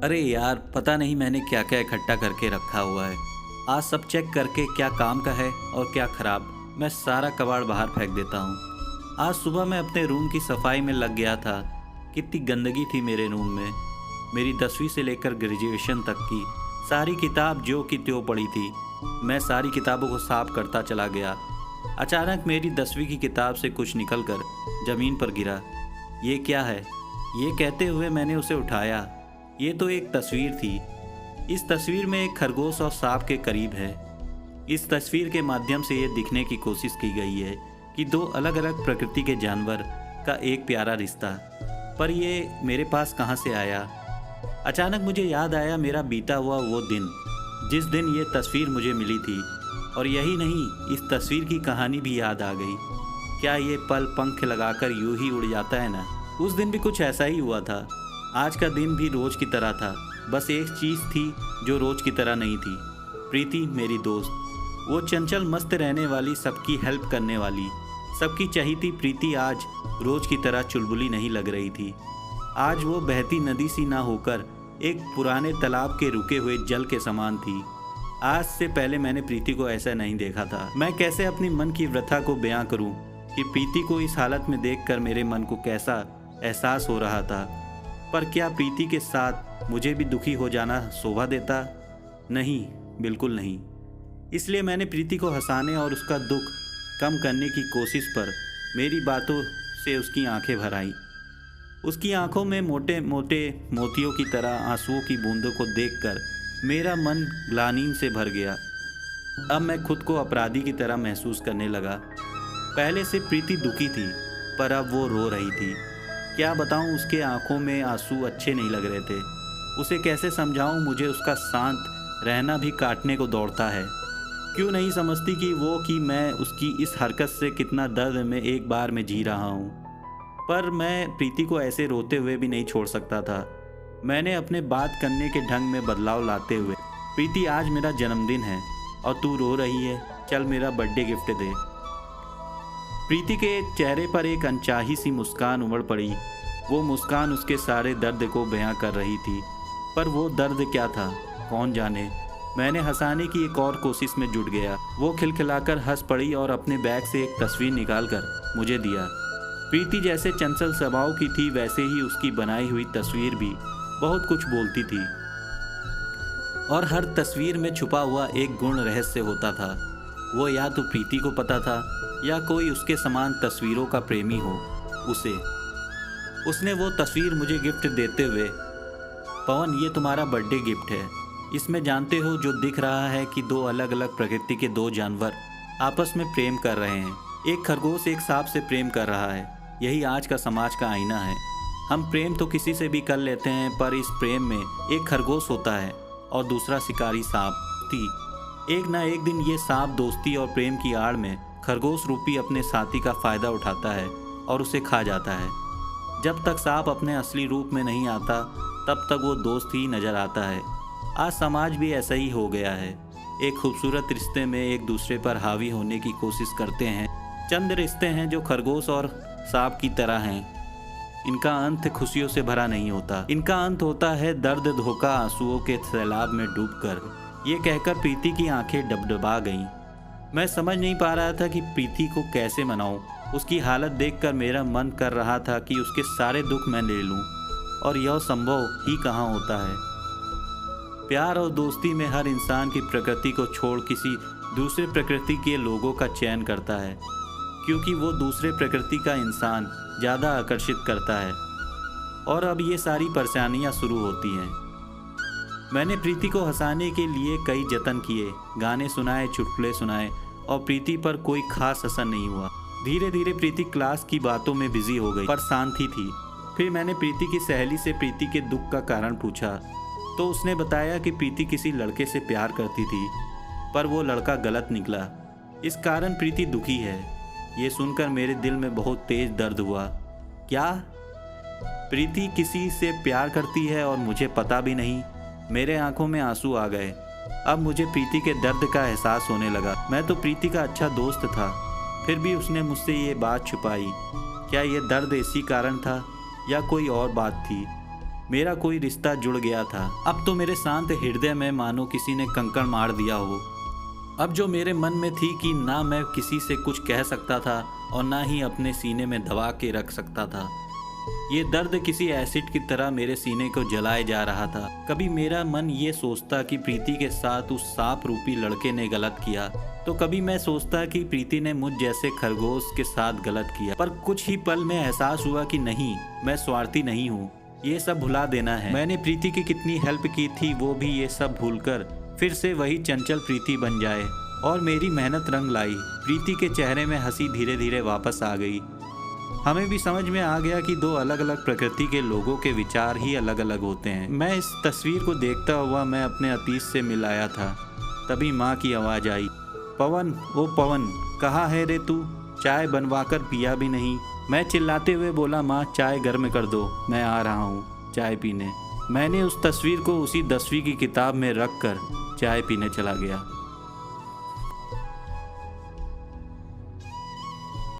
अरे यार, पता नहीं मैंने क्या क्या इकट्ठा करके रखा हुआ है। आज सब चेक करके क्या काम का है और क्या खराब, मैं सारा कबाड़ बाहर फेंक देता हूँ। आज सुबह मैं अपने रूम की सफाई में लग गया था। कितनी गंदगी थी मेरे रूम में। मेरी 10वीं से लेकर ग्रेजुएशन तक की सारी किताब जो की त्यों पड़ी थी। मैं सारी किताबों को साफ करता चला गया। अचानक मेरी 10वीं की किताब से कुछ निकलकर ज़मीन पर गिरा। ये क्या है? ये कहते हुए मैंने उसे उठाया। ये तो एक तस्वीर थी। इस तस्वीर में एक खरगोश और सांप के करीब है। इस तस्वीर के माध्यम से ये दिखने की कोशिश की गई है कि दो अलग अलग प्रकृति के जानवर का एक प्यारा रिश्ता। पर ये मेरे पास कहाँ से आया? अचानक मुझे याद आया मेरा बीता हुआ वो दिन, जिस दिन ये तस्वीर मुझे मिली थी। और यही नहीं, इस तस्वीर की कहानी भी याद आ गई। क्या ये पल पंख लगाकर यूं ही उड़ जाता है ना? उस दिन भी कुछ ऐसा ही हुआ था। आज का दिन भी रोज की तरह था। बस एक चीज़ थी जो रोज की तरह नहीं थी। प्रीति मेरी दोस्त, वो चंचल मस्त रहने वाली, सबकी हेल्प करने वाली, सबकी चहीती प्रीति आज रोज की तरह चुलबुली नहीं लग रही थी। आज वो बहती नदी सी ना होकर एक पुराने तालाब के रुके हुए जल के समान थी। आज से पहले मैंने प्रीति को ऐसा नहीं देखा था। मैं कैसे अपनी मन की व्यथा को बयां करूं कि प्रीति को इस हालत में देखकर मेरे मन को कैसा एहसास हो रहा था। पर क्या प्रीति के साथ मुझे भी दुखी हो जाना शोभा देता? नहीं, बिल्कुल नहीं। इसलिए मैंने प्रीति को हंसाने और उसका दुख कम करने की कोशिश पर मेरी बातों से उसकी आंखें भर आईं। उसकी आंखों में मोटे मोटे मोतियों की तरह आंसुओं की बूंदों को देखकर मेरा मन ग्लानि से भर गया। अब मैं खुद को अपराधी की तरह महसूस करने लगा। पहले से प्रीति दुखी थी, पर अब वो रो रही थी। क्या बताऊं, उसके आंखों में आंसू अच्छे नहीं लग रहे थे। उसे कैसे समझाऊं, मुझे उसका शांत रहना भी काटने को दौड़ता है। क्यों नहीं समझती कि मैं उसकी इस हरकत से कितना दर्द में एक बार में जी रहा हूं। पर मैं प्रीति को ऐसे रोते हुए भी नहीं छोड़ सकता था। मैंने अपने बात करने के ढंग में बदलाव लाते हुए, प्रीति आज मेरा जन्मदिन है और तू रो रही है, चल मेरा बर्थडे गिफ्ट दे। प्रीति के चेहरे पर एक अनचाही सी मुस्कान उमड़ पड़ी। वो मुस्कान उसके सारे दर्द को बयां कर रही थी। पर वो दर्द क्या था, कौन जाने। मैंने हंसाने की एक और कोशिश में जुट गया। वो खिलखिलाकर हंस पड़ी और अपने बैग से एक तस्वीर निकालकर मुझे दिया। प्रीति जैसे चंचल स्वभाव की थी, वैसे ही उसकी बनाई हुई तस्वीर भी बहुत कुछ बोलती थी। और हर तस्वीर में छुपा हुआ एक गुण रहस्य होता था। वो या तो प्रीति को पता था या कोई उसके समान तस्वीरों का प्रेमी हो उसने वो तस्वीर मुझे गिफ्ट देते हुए, पवन ये तुम्हारा बर्थडे गिफ्ट है। इसमें जानते हो जो दिख रहा है कि दो अलग अलग प्रकृति के दो जानवर आपस में प्रेम कर रहे हैं। एक खरगोश एक सांप से प्रेम कर रहा है। यही आज का समाज का आईना है। हम प्रेम तो किसी से भी कर लेते हैं, पर इस प्रेम में एक खरगोश होता है और दूसरा शिकारी सांप। एक ना एक दिन ये सांप दोस्ती और प्रेम की आड़ में खरगोश रूपी अपने साथी का फायदा उठाता है और उसे खा जाता है। जब तक सांप अपने असली रूप में नहीं आता, तब तक वो दोस्त ही नजर आता है। आज समाज भी ऐसा ही हो गया है। एक खूबसूरत रिश्ते में एक दूसरे पर हावी होने की कोशिश करते हैं। चंद रिश्ते हैं जो खरगोश और सांप की तरह हैं। इनका अंत खुशियों से भरा नहीं होता। इनका अंत होता है दर्द, धोखा, आंसुओं के सैलाब में डूबकर। ये कहकर प्रीति की आंखें डबडबा गईं। मैं समझ नहीं पा रहा था कि प्रीति को कैसे मनाऊं। उसकी हालत देखकर मेरा मन कर रहा था कि उसके सारे दुख मैं ले लूं, और यह संभव ही कहाँ होता है। प्यार और दोस्ती में हर इंसान की प्रकृति को छोड़ किसी दूसरे प्रकृति के लोगों का चयन करता है, क्योंकि वो दूसरे प्रकृति का इंसान ज़्यादा आकर्षित करता है। और अब ये सारी परेशानियाँ शुरू होती हैं। मैंने प्रीति को हंसाने के लिए कई जतन किए, गाने सुनाए, चुटकुले सुनाए, और प्रीति पर कोई खास असर नहीं हुआ। धीरे धीरे प्रीति क्लास की बातों में बिजी हो गई, पर शांत ही थी। फिर मैंने प्रीति की सहेली से प्रीति के दुख का कारण पूछा, तो उसने बताया कि प्रीति किसी लड़के से प्यार करती थी, पर वो लड़का गलत निकला। इस कारण प्रीति दुखी है। ये सुनकर मेरे दिल में बहुत तेज दर्द हुआ। क्या प्रीति किसी से प्यार करती है और मुझे पता भी नहीं? मेरे आंखों में आंसू आ गए। अब मुझे प्रीति के दर्द का एहसास होने लगा। मैं तो प्रीति का अच्छा दोस्त था, फिर भी उसने मुझसे ये बात छुपाई। क्या ये दर्द इसी कारण था या कोई और बात थी? मेरा कोई रिश्ता जुड़ गया था। अब तो मेरे शांत हृदय में मानो किसी ने कंकड़ मार दिया हो। अब जो मेरे मन में थी कि ना मैं किसी से कुछ कह सकता था और ना ही अपने सीने में दबा के रख सकता था। ये दर्द किसी एसिड की तरह मेरे सीने को जलाए जा रहा था। कभी मेरा मन ये सोचता कि प्रीति के साथ उस सांप रूपी लड़के ने गलत किया, तो कभी मैं सोचता कि प्रीति ने मुझ जैसे खरगोश के साथ गलत किया। पर कुछ ही पल में एहसास हुआ कि नहीं, मैं स्वार्थी नहीं हूँ, ये सब भुला देना है। मैंने प्रीति की कितनी हेल्प की थी, वो भी ये सब भूलकर फिर से वही चंचल प्रीति बन जाए। और मेरी मेहनत रंग लाई। प्रीति के चेहरे में हंसी धीरे धीरे वापस आ गई। हमें भी समझ में आ गया कि दो अलग अलग प्रकृति के लोगों के विचार ही अलग अलग होते हैं। मैं इस तस्वीर को देखता हुआ मैं अपने अतीत से मिल आया था। तभी माँ की आवाज़ आई, पवन, ओ पवन, कहाँ है रे तू? चाय बनवाकर पिया भी नहीं। मैं चिल्लाते हुए बोला, माँ चाय गर्म कर दो, मैं आ रहा हूँ चाय पीने। मैंने उस तस्वीर को उसी 10वीं की किताब में रख कर चाय पीने चला गया।